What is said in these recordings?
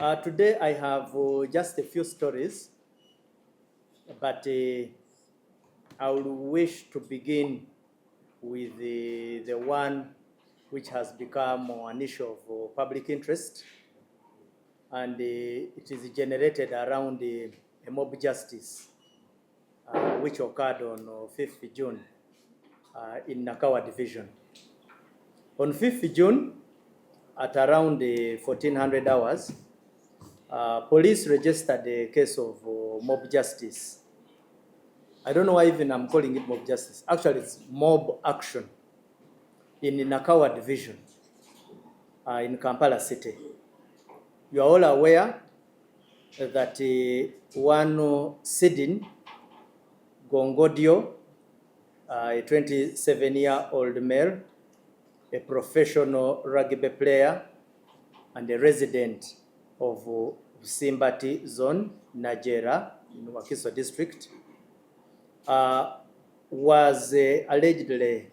Today I have just a few stories, but I would wish to begin with the one which has become an issue of public interest, and it is generated around a mob justice which occurred on 5th June in Nakawa Division. On 5th June, at around 1400 hours, police registered a case of mob justice. I don't know why even I'm calling it mob justice. Actually, it's mob action in Nakawa Division in Kampala City. You are all aware that one Sydney Gongodyo, a 27-year-old male, a professional rugby player and a resident of Simbati Zone, Najera, in Wakiso District, was allegedly,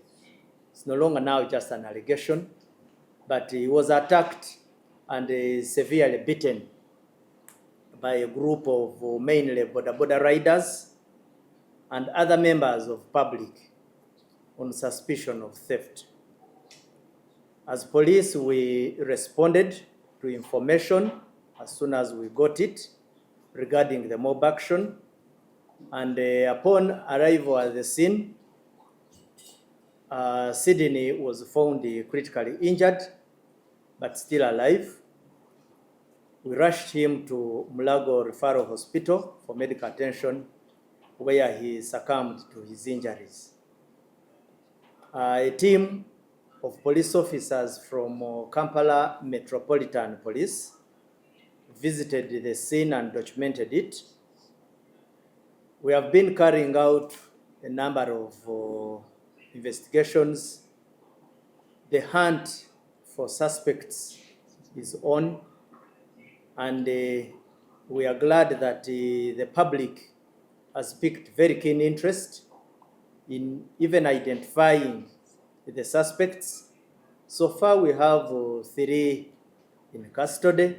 it's no longer now just an allegation, but he was attacked and severely beaten by a group of mainly border riders and other members of public on suspicion of theft. As police, we responded to information as soon as we got it regarding the mob action, and upon arrival at the scene, Sydney was found critically injured but still alive. We rushed him to Mulago Referral Hospital for medical attention, where he succumbed to his injuries. A team of police officers from Kampala Metropolitan Police visited the scene and documented it. We have been carrying out a number of investigations. The hunt for suspects is on, and we are glad that the public has picked very keen interest in even identifying the suspects. So far we have 3 in custody,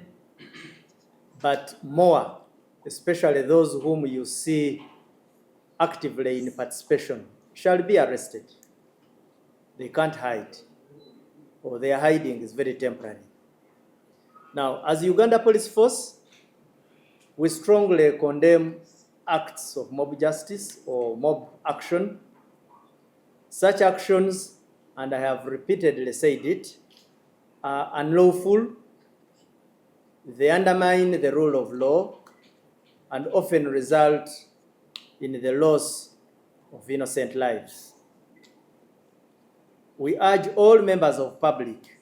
but more, especially those whom you see actively in participation, shall be arrested. They can't hide, or their hiding is very temporary. Now, as Uganda Police Force, we strongly condemn acts of mob justice or mob action. Such actions, and I have repeatedly said it, are unlawful. They undermine the rule of law and often result in the loss of innocent lives. We urge all members of public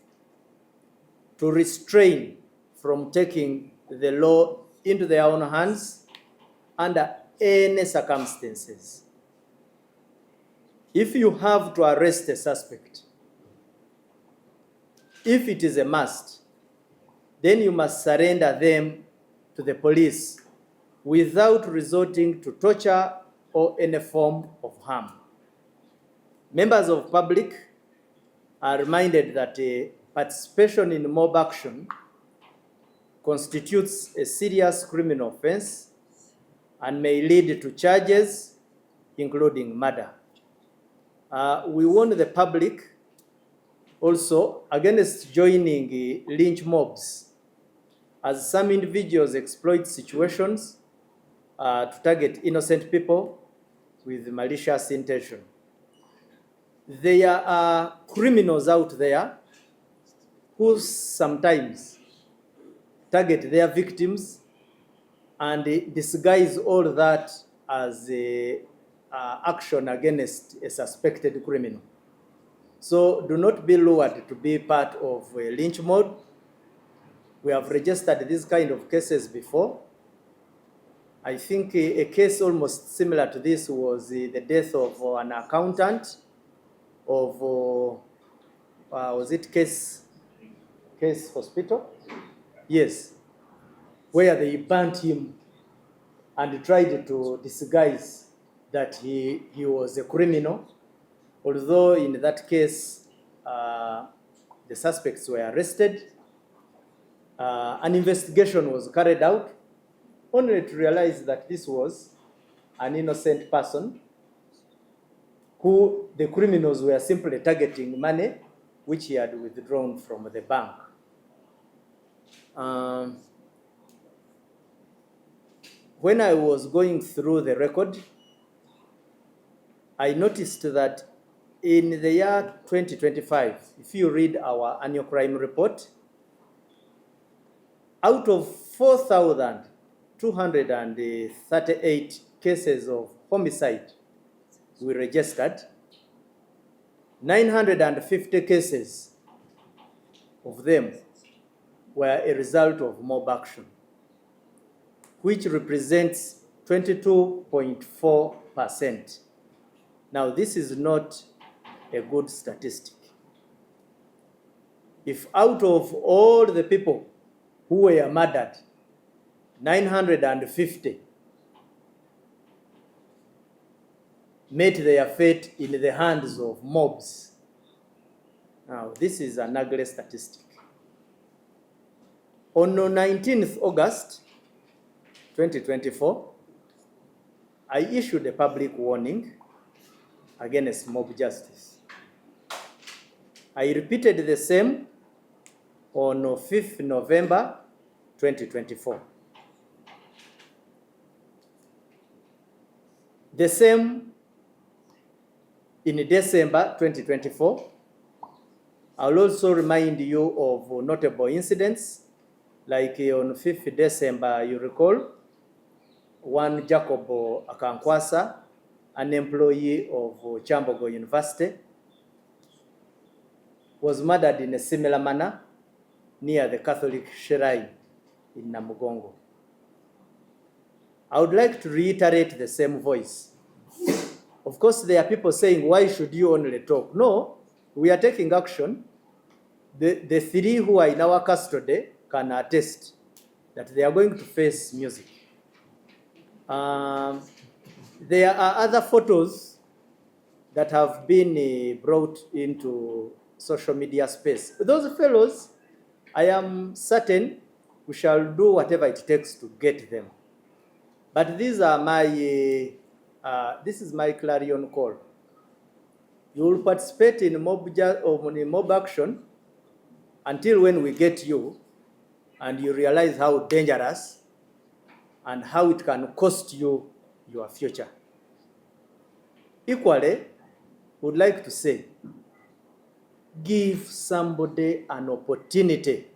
to restrain from taking the law into their own hands under any circumstances. If you have to arrest a suspect, if it is a must, then you must surrender them to the police without resorting to torture or any form of harm. Members of public are reminded that participation in mob action constitutes a serious criminal offense and may lead to charges including murder. We warn the public also against joining lynch mobs, as some individuals exploit situations to target innocent people with malicious intention. There are criminals out there who sometimes target their victims and disguise all that as action against a suspected criminal. So do not be lured to be part of a lynch mob. We have registered these kind of cases before. I think a case almost similar to this was the death of an accountant of, was it Case Hospital? Yes, where they burnt him and tried to disguise that he was a criminal, although in that case the suspects were arrested An investigation was carried out, only to realize that this was an innocent person who the criminals were simply targeting money which he had withdrawn from the bank. When I was going through the record, I noticed that in the year 2025, if you read our annual crime report, out of 4,238 cases of homicide we registered, 950 cases of them were a result of mob action, which represents 22.4%. Now, this is not a good statistic. If out of all the people who were murdered, 950 met their fate in the hands of mobs. Now, this is an ugly statistic. On 19th August 2024, I issued a public warning against mob justice. I repeated the same on 5th November 2024. The same in December 2024. I'll also remind you of notable incidents, like on 5th December, you recall, one Jacob Akankwasa, an employee of Chambogo University, was murdered in a similar manner near the Catholic shrine in Namugongo. I would like to reiterate the same voice. Of course, there are people saying, why should you only talk? No, we are taking action. The three who are in our custody can attest that they are going to face music. There are other photos that have been brought into social media space. Those fellows, I am certain we shall do whatever it takes to get them. But these are this is my clarion call. You will participate in mob action until when we get you and you realize how dangerous and how it can cost you your future. Equally, would like to say, give somebody an opportunity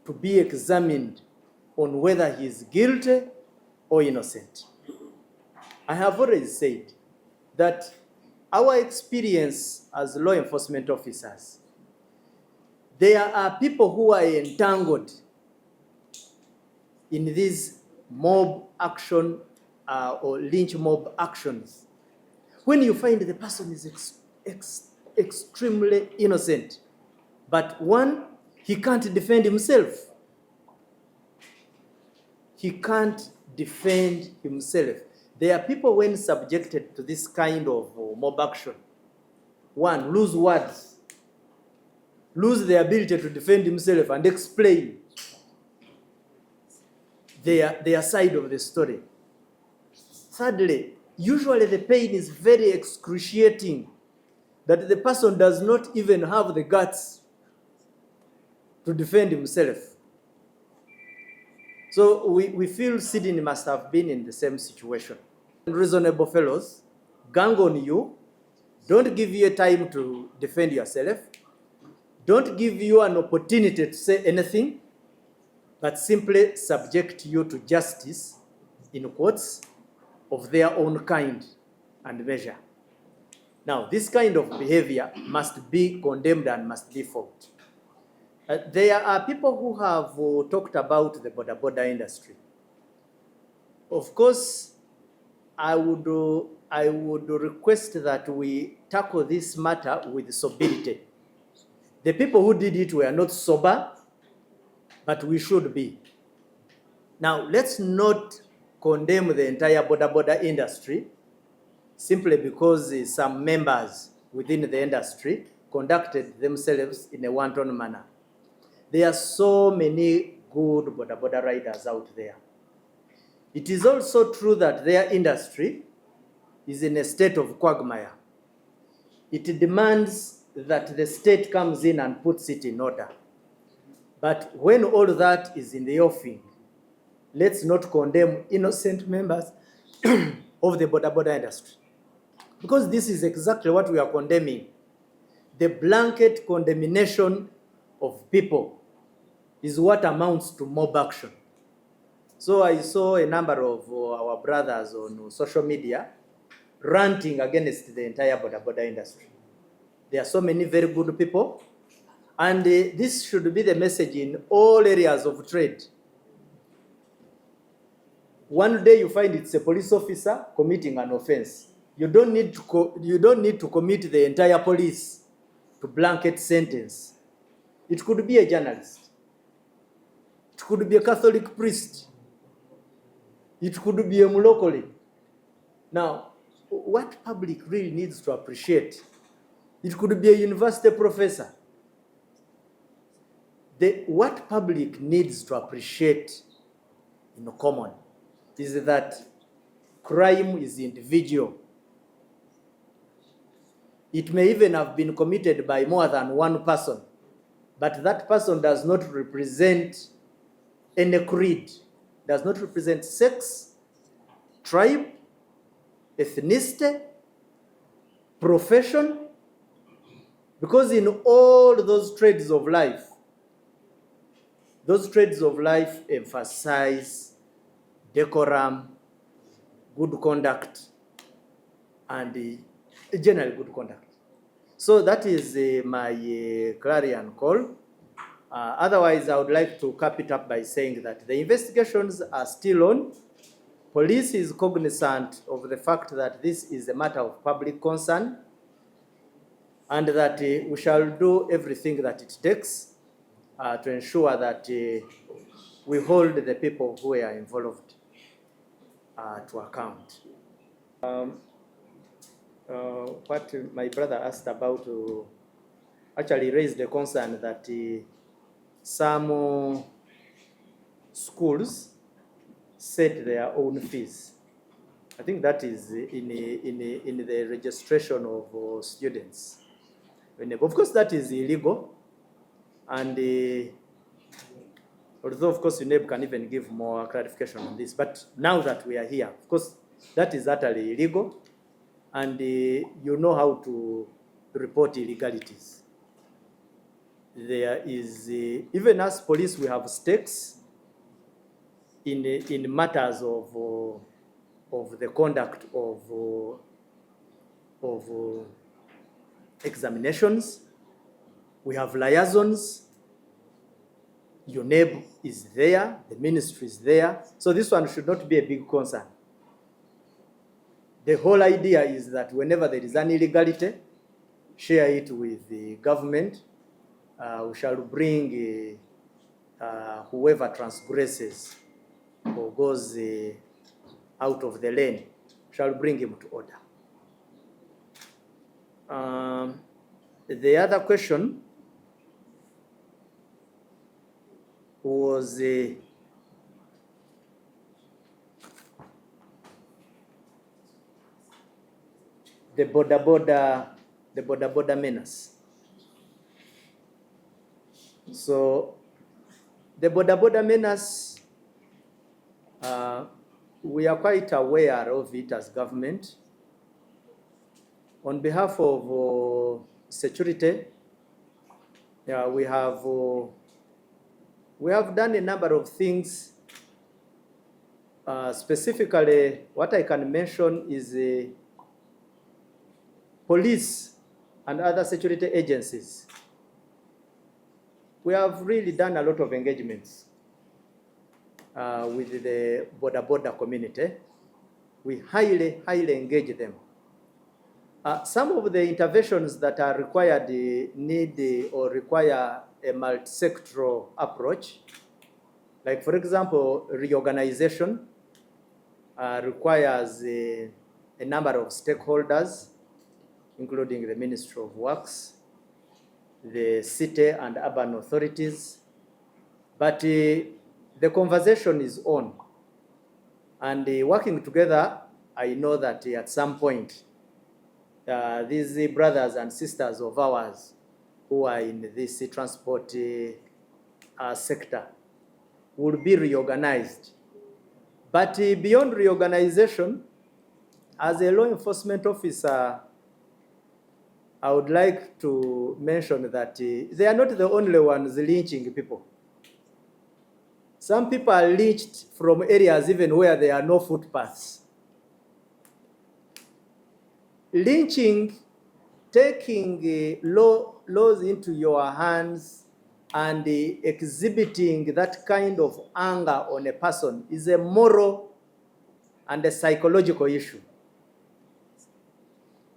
to be examined on whether he is guilty or innocent. I have already said that our experience as law enforcement officers, there are people who are entangled in these mob action or lynch mob actions. When you find the person is extremely innocent, but one, he can't defend himself. He can't defend himself. There are people when subjected to this kind of mob action, one, lose words, lose the ability to defend himself and explain their side of the story. Thirdly, usually the pain is very excruciating that the person does not even have the guts to defend himself. So we feel Sydney must have been in the same situation. Reasonable fellows, gang on you, don't give you a time to defend yourself, don't give you an opportunity to say anything, but simply subject you to justice, in quotes, of their own kind and measure. Now, this kind of behavior must be condemned and must be fought. There are people who have talked about the border industry. Of course, I would request that we tackle this matter with sobriety. The people who did it were not sober, but we should be. Now, let's not condemn the entire border industry simply because some members within the industry conducted themselves in a wanton manner. There are so many good boda riders out there. It is also true that their industry is in a state of quagmire. It demands that the state comes in and puts it in order. But when all that is in the offing, let's not condemn innocent members of the boda industry. Because this is exactly what we are condemning. The blanket condemnation of people is what amounts to mob action. So I saw a number of our brothers on social media ranting against the entire boda industry. There are so many very good people, and this should be the message in all areas of trade. One day you find it's a police officer committing an offense. You don't need to commit the entire police to blanket sentence. It could be a journalist. It could be a Catholic priest. It could be a mulokole. Now, what public really needs to appreciate, it could be a university professor. What public needs to appreciate in common is that crime is individual. It may even have been committed by more than one person, but that person does not represent any creed, does not represent sex, tribe, ethnicity, profession, because in all those trades of life emphasize decorum, good conduct, and general good conduct. So that is my clarion call. Otherwise, I would like to cap it up by saying that the investigations are still on. Police is cognizant of the fact that this is a matter of public concern, and that we shall do everything that it takes to ensure that we hold the people who are involved to account. What my brother asked about actually raised the concern that some schools set their own fees. I think that is in the registration of students. Of course, that is illegal, and although of course UNEB can even give more clarification on this, but now that we are here, of course, that is utterly illegal, and you know how to report illegalities. There is, even as police, we have stakes in matters of the conduct of examinations. We have liaisons. UNEB is there, the ministry is there. So this one should not be a big concern. The whole idea is that whenever there is an illegality, share it with the government. We shall bring whoever transgresses or goes out of the lane, shall bring him to order. The other question was the boda menace. So the boda menace, we are quite aware of it as government. On behalf of security, we have done a number of things. Specifically, what I can mention is police and other security agencies. We have really done a lot of engagements with the boda community. We highly engage them. Some of the interventions that are required require a multi-sectoral approach. Like, for example, reorganization requires a number of stakeholders, including the Ministry of Works, the city and urban authorities, But the conversation is on. And working together, I know that at some point, these brothers and sisters of ours who are in this transport sector will be reorganized. But beyond reorganization, as a law enforcement officer, I would like to mention that they are not the only ones lynching people. Some people are lynched from areas even where there are no footpaths. Lynching, taking laws into your hands and exhibiting that kind of anger on a person is a moral and a psychological issue.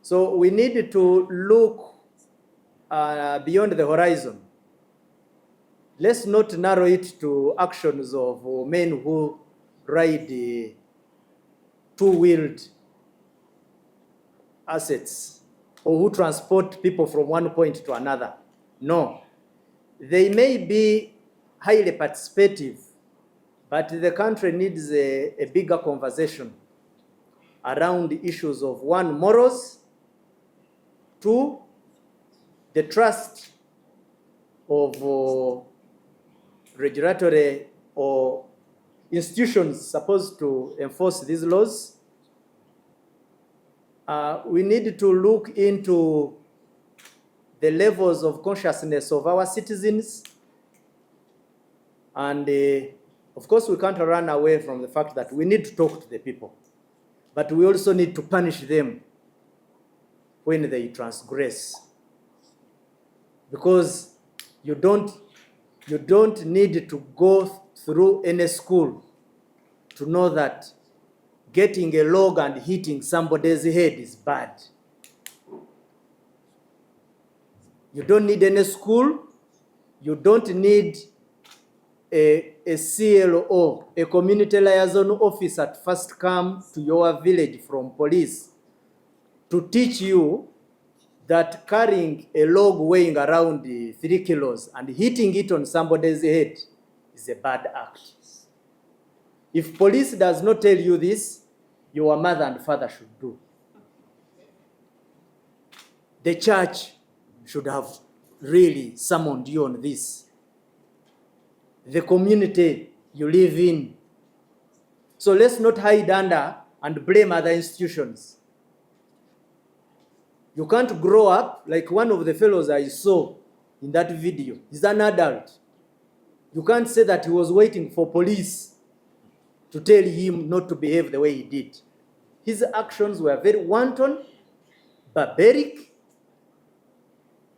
So we need to look beyond the horizon. Let's not narrow it to actions of men who ride two-wheeled assets or who transport people from one point to another. No. They may be highly participative, but the country needs a bigger conversation around the issues of, one, morals, two, the trust of regulatory or institutions supposed to enforce these laws. We need to look into the levels of consciousness of our citizens. And of course, we can't run away from the fact that we need to talk to the people, but we also need to punish them when they transgress. Because you don't need to go through any school to know that getting a log and hitting somebody's head is bad. You don't need any school. You don't need a CLO, a community liaison officer, to first come to your village from police to teach you that carrying a log weighing around 3 kilos and hitting it on somebody's head is a bad act. If police does not tell you this, your mother and father should do. The church should have really summoned you on this. The community you live in. So let's not hide under and blame other institutions. You can't grow up like one of the fellows I saw in that video. He's an adult. You can't say that he was waiting for police to tell him not to behave the way he did. His actions were very wanton, barbaric,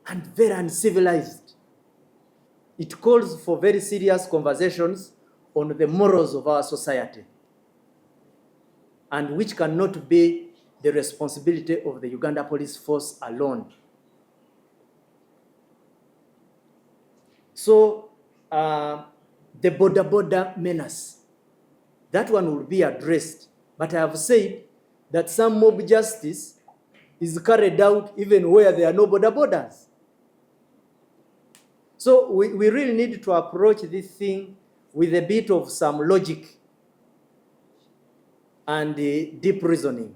and very uncivilized. It calls for very serious conversations on the morals of our society, and which cannot be the responsibility of the Uganda Police Force alone. So the border menace, that one will be addressed. But I have said that some mob justice is carried out even where there are no borders. So we really need to approach this thing with a bit of some logic and deep reasoning.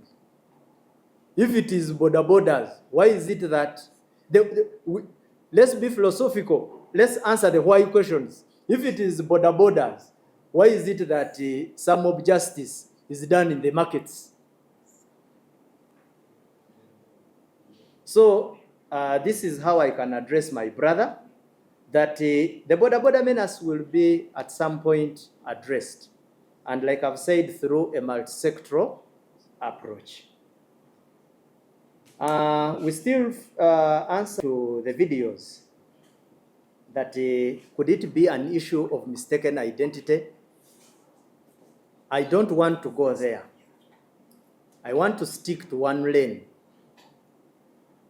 If it is borders, why is it that let's be philosophical. Let's answer the why questions. If it is borders, why is it that some mob justice is done in the markets? So this is how I can address my brother, that the border menace will be at some point addressed. And like I've said, through a multi-sectoral approach. We still answer to the videos that could it be an issue of mistaken identity? I don't want to go there. I want to stick to one lane.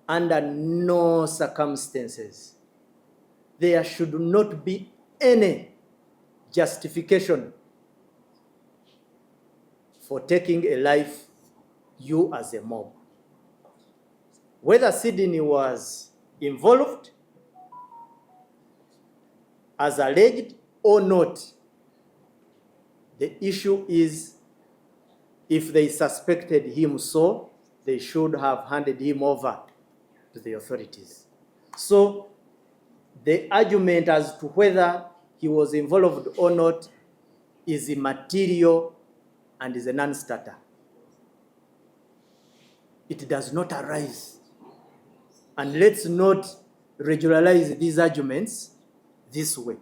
Under no circumstances, there should not be any justification for taking a life, you as a mob. Whether Sydney was involved, as alleged, or not. The issue is, if they suspected him so, they should have handed him over to the authorities. So the argument as to whether he was involved or not is immaterial and is a non-starter. It does not arise. And let's not regularize these arguments this way,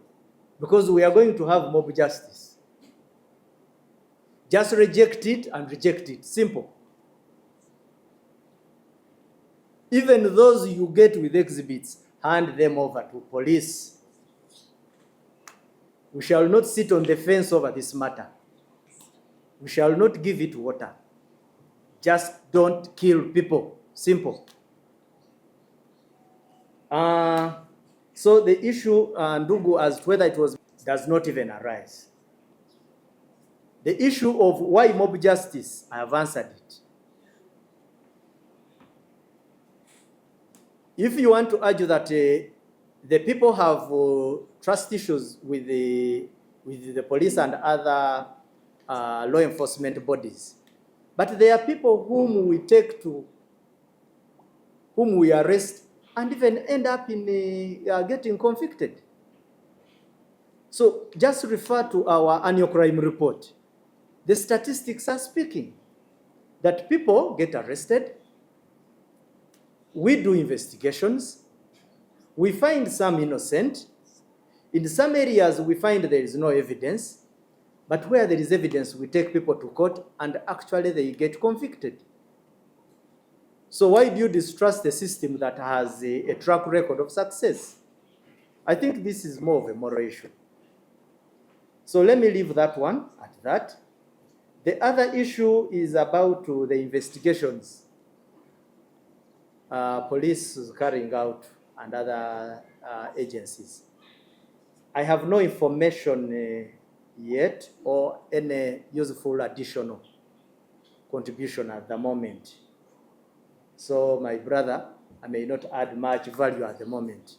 because we are going to have mob justice. Just reject it and reject it. Simple. Even those you get with exhibits, hand them over to police. We shall not sit on the fence over this matter. We shall not give it water. Just don't kill people. Simple. So the issue, Ndugu, as to whether it was, does not even arise. The issue of why mob justice, I have answered it. If you want to argue that the people have trust issues with the police and other law enforcement bodies, but there are people whom we take to, whom we arrest, and even end up in getting convicted. So just refer to our annual crime report. The statistics are speaking that people get arrested. We do investigations. We find some innocent. In some areas, we find there is no evidence. But where there is evidence, we take people to court and actually they get convicted. So why do you distrust the system that has a track record of success? I think this is more of a moral issue. So let me leave that one at that. The other issue is about the investigations police is carrying out and other agencies. I have no information yet or any useful additional contribution at the moment. So my brother, I may not add much value at the moment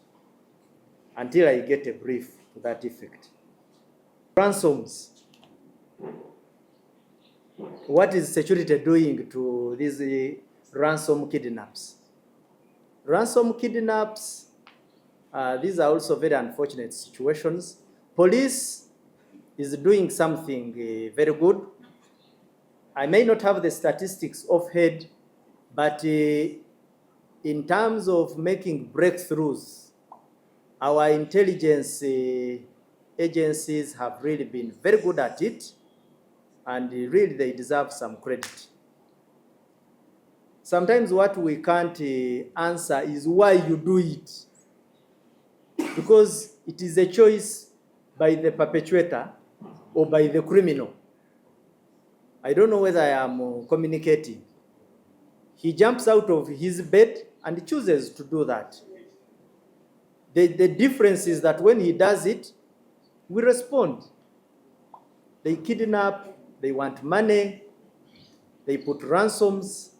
until I get a brief to that effect. Ransoms. What is security doing to these ransom kidnaps? Ransom kidnaps, these are also very unfortunate situations. Police is doing something very good. I may not have the statistics offhand, but in terms of making breakthroughs, our intelligence agencies have really been very good at it, and really they deserve some credit. Sometimes what we can't answer is why you do it, because it is a choice by the perpetrator or by the criminal. I don't know whether I am communicating. He jumps out of his bed and chooses to do that. The difference is that when he does it, we respond. They kidnap, they want money, they put ransoms.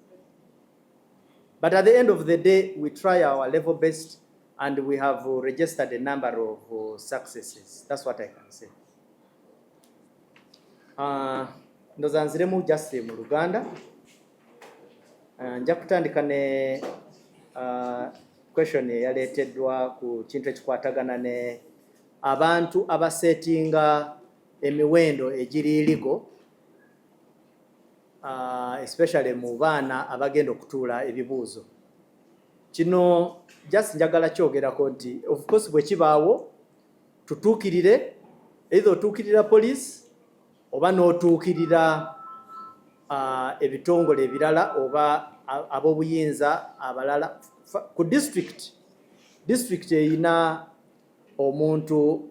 But at the end of the day, we try our level best and we have registered a number of successes. That's what I can say. Ndozanziremu just mu Uganda. Nja kutandika ne question yaleeteddwa ku kintu ekikwatagana ne abantu abasetinga emiwendo egiri illegal, especially mu baana abagenda okutuula ebibuuzo. Kino just njagala kyogerako nti of course bwe kibaawo tutuukirire, either otuukirira police oba n'otuukirira ebitongole ebirala oba ab'obuyinza abalala. Ku district eyina omuntu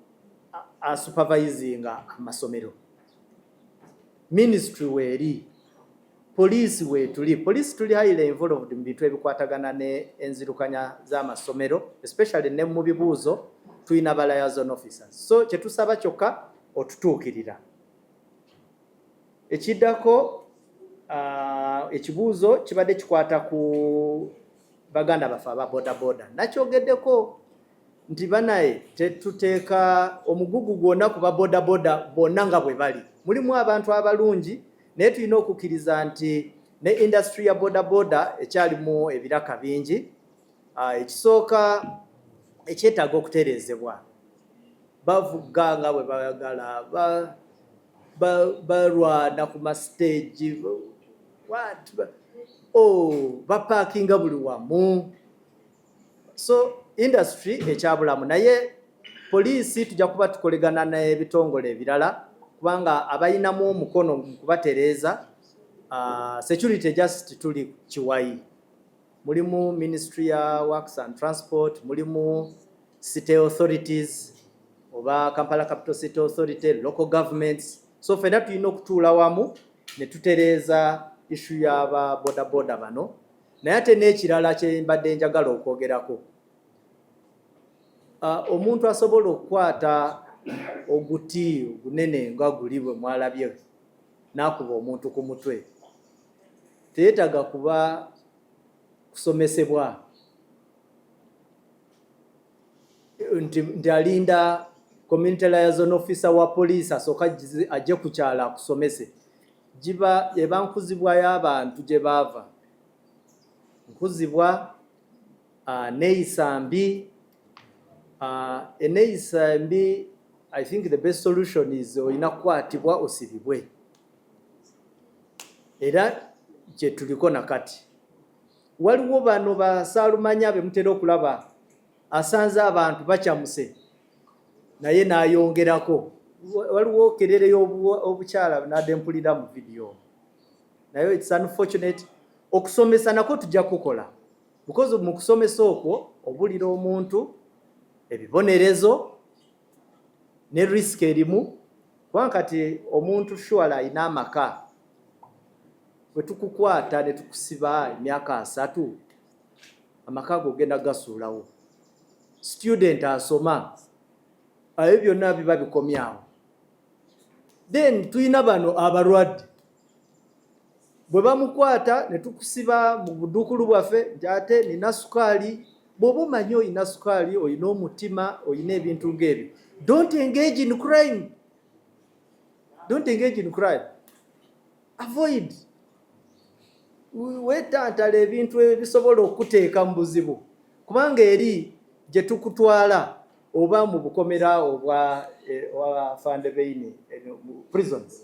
supervisinga amasomero, ministry weeri, police weetuli. Police tuli highly involved mu bintu ebikwatagana ne enzirukanya z'amasomero, especially ne mu bibuuzo tulina ba liaison officers. So kyetusaba kyokka otutuukirira. Ekiddako ekibuuzo kibadde kikwata ku baganda bafe aba boda. Nakyogeddeko nti banaye tetuteeka omugugu gwonna ku baboda boda bonna nga bwe bali. Mulimu abantu abalungi naye tulina okukkiriza nti ne industry ya boda boda ekyalimu ebiraka bingi. Ekisooka ekyetaaga okutereezebwa, bavuga nga bwe bayagala, balwana ku mastage, bapaakinga buli wamu. So industry ekyabulamu, naye poliisi tujja kuba tukolegana n'ebitongole ebirala kubanga abayinamu omukono mu kubatereeza. Security just tuli Kiwayi, mulimu Ministry ya Works and Transport, mulimu city authorities oba Kampala Capital City Authority, local governments. So fena tulina okutuula wamu ne tutereeza issue y'aba boda boda bano. Naye ate n'ekirala kye mbadde njagala okwogerako, omuntu asobola okukwata oguti ogunene nga guli bwe mwalabye n'akuba omuntu ku mutwe, teyeetaaga kuba kusomesebwa nti alinda community liaison officer wa police asooka ajje ku kyalo akusomese. Giba eba nkuzibwa y'abantu gye baava, nkuzibwa neeyisa mbi. Eneeyisa mbi, I think the best solution is oyina kukwatibwa osibibwe. Era kye tuliko nakati. Waliwo bano basaalumanya be mutera okulaba asanze abantu bakyamuse naye n'ayongerako. Waliwo kerere y'obukyala nadde mpulira mu video. Naye it's unfortunate. Okusomesa nako tujja kukola, because mu kusomesa okwo obulira omuntu ebibonerezo ne risk erimu. Kubanga kati omuntu shuala ayina amaka, bwe tukukwata ne tukusiba emyaka 3, amaka go genda gasuulawo. Student asoma, ayo byonna biba bikomyawo. Then tuyina bano abalwadde, bwe bamukwata ne tukusiba mu buduukulu bwaffe nti ate nina sukaali. Bw'oba omanyi oyina sukaali, oyina omutima, oyina ebintu ng'ebyo, don't engage in crime. Don't engage in crime. Avoid. Weetantala ebintu ebisobola okuteeka mu buzibu, kubanga eri gye tukutwala oba mu bukomera obwa Fandebeine prisons.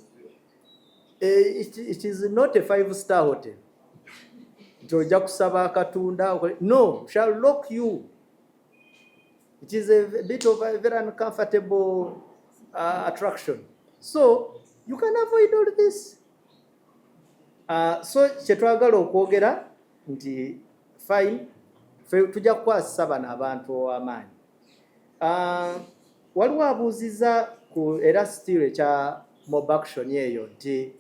It is not a 5-star hotel. Ojja kusaba akatunda. No, shall lock you. It is a bit of a very uncomfortable attraction. So you can avoid all this. So kyetwagala okwogera nti fine, tujja kukwasisa bano abantu amaanyi. Waliwo abuuziza ku era still ekya mob action eyo nti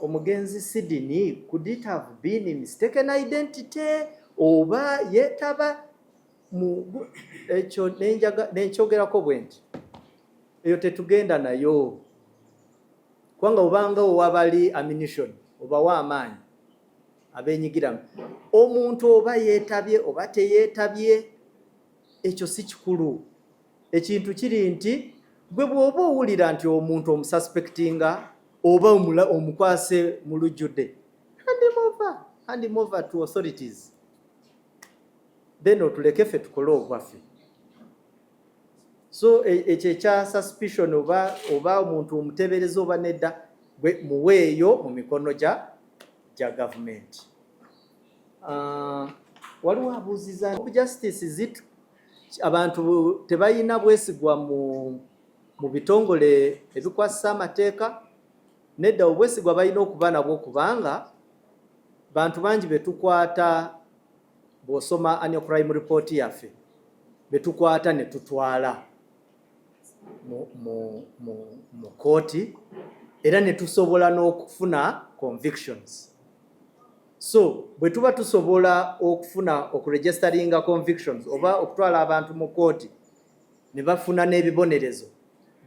omugenzi Sydney, could it have been mistaken identity oba yetaba mu ekyo nenkyogerako bwe nti eyo tetugenda nayo, kubanga obanga owabali ammunition oba w'amaanyi abenyigiramu, omuntu oba yeetabye oba teyeetabye, ekyo si kikulu. Ekintu kiri nti gwe bw'oba owulira nti omuntu omususpectinga oba omukwase mu lujjudde, hand him over to authorities. Then otuleke ffe tukole obwaffe. So ekyo ekya suspicion oba omuntu omuteebereza oba nedda, muweeyo mu mikono gya gavumenti. Waliwo abuuziza justice zit abantu tebayina bwesigwa mu bitongole ebikwasisa amateeka. Nedda obwesigwa balina okuba nabwo, kubanga bantu bangi betukwata, bw'osoma annual crime report yaffe, betukwata ne tutwala mu kooti era ne tusobola n'okufuna convictions. So bwe tuba tusobola okufuna okuregisteringa convictions oba okutwala abantu mu kooti ne bafuna n'ebibonerezo,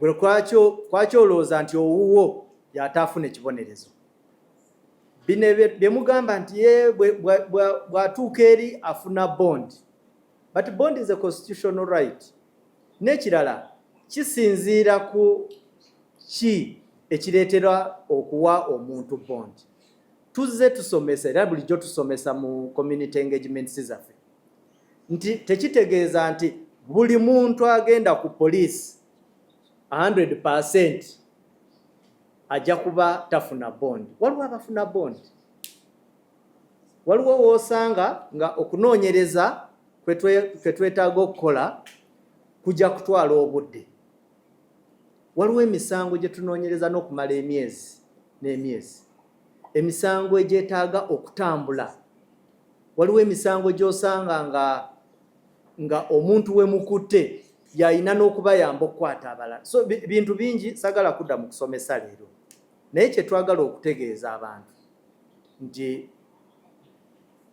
bwe kwaki olowooza nti owuwo yataafuna ekibonerezo? Bino bye mugamba nti ye bw'atuuka eri afuna bond, but bond is a constitutional right. N'ekirala kisinziira ku ki ekireetera okuwa omuntu bond. Tuzze tusomesa era bulijjo tusomesa mu community engagements zaffe nti tekitegeeza nti buli muntu agenda ku police 100% ajja kuba tafuna bond. Waliwo abafuna bond. Waliwo woosanga nga okunoonyereza kwe twetaaga okukola kujja kutwala obudde. Waliwo emisango gye tunoonyereza n'okumala emyezi n'emyezi. Emisango egyetaaga okutambula. Waliwo emisango gy'osanga nga omuntu we mukutte yalina n'okubayamba okukwata abalala. So bintu bingi sagala kudda mu kusomesa leero. Naye kye twagala okutegeeza abantu nti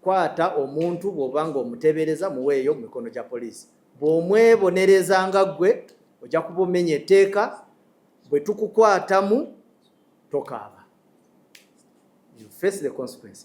kwata omuntu bw'oba ng'omuteebereza muweeyo mu mikono gya poliisi. Bw'omwebonereza nga ggwe ojja kuba omenya etteeka, bwe tukukwatamu tokaaba. You face the consequences.